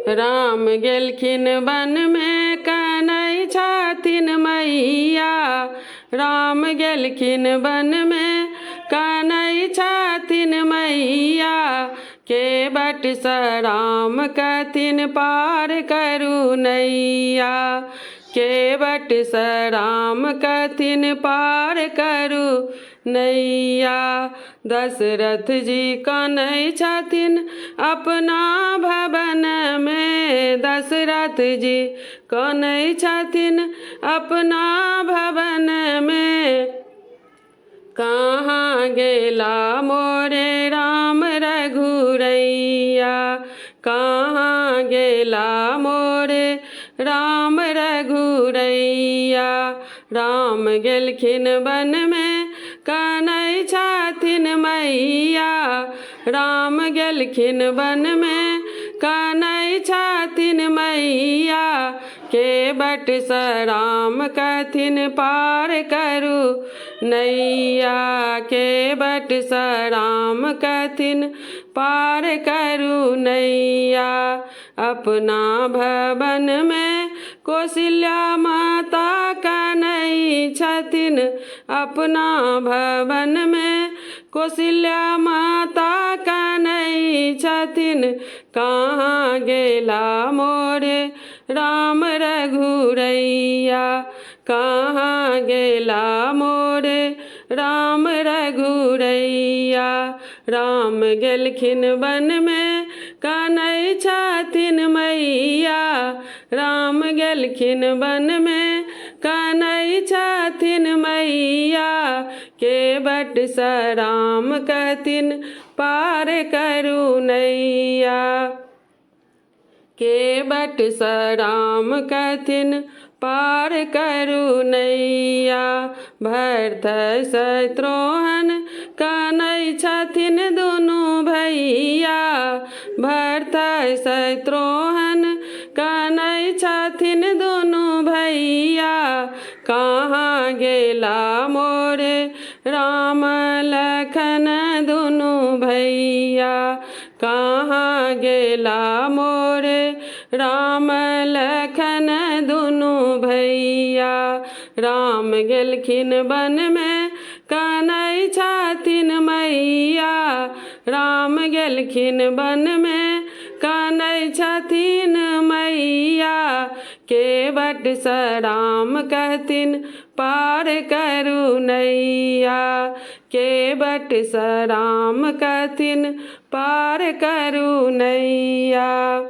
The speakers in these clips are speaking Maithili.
राम गेलखिन वन में कनै छथिन मैया। राम गेलखिन वन में कनै छथिन मैया। के बट स राम कथिन पार करू नैया। के बट स राम कथिन पार करू नैया। दशरथ जी कनै छथिन अपना भवन में। दशरथ जी कनै छथिन अपना भवन में। कहाँ गेला मोरे राम रघुरैया। कहाँ गेला मोरे राम रघुरैया। राम गेलखिन वन में कनै छथिन मैया। राम गेलखिन वन में कनै छथिन मैया। के बट स राम कथिन पार करू नैया। के बट स राम कथिन पार करू नैया। अपना भवन में कौशल्या माता कनै छथिन। अपना भवन में कौशल्या माता कनै छथिन। कहाँ गेला मोरे राम रघुरैया। कहाँ गेला मोरे राम रघुरैया। राम गेलखिन वन में कनै छथिन मैया। राम गेलखिन वन में कनै छथिन मैया। के बट स राम कथिन पार करू नैया। के बट स राम कथिन पार करू नैया। भरत शत्रुघ्न कनै छथिन दुनू भैया। भरत शत्रुघ्न कनै छथिन दुनू भैया। कहाँ गेला मोरे राम लखन दुनू भैया। कहाँ गेला मोरे राम लखन दुनू भैया। राम गेलखिन वन में कनै छथिन मैया। राम गेलखिन वन में कनै छथिन मैया। के बट स राम कथिन पार करू नैया। के बट स राम कथिन पार करू नैया।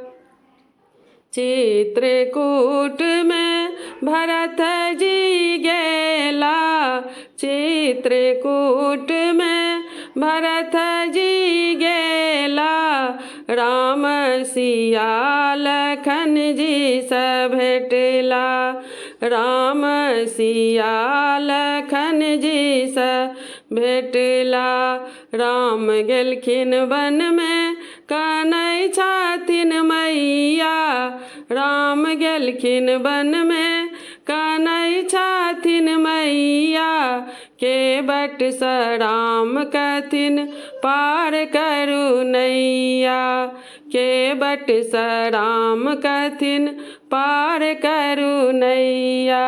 चित्रकूट में भरत जी गेला। चित्रकूट में भरत जी गेला। राम सिया लखन जी स भेटला। राम सिया लखन जी स भेटला। राम गेलखिन वन में कनै छथिन मैया। राम गेलखिन वन में कनै छथिन मैया। के बट स राम कथिन पार करू नैया। के बट स राम कथिन पार करू नैया।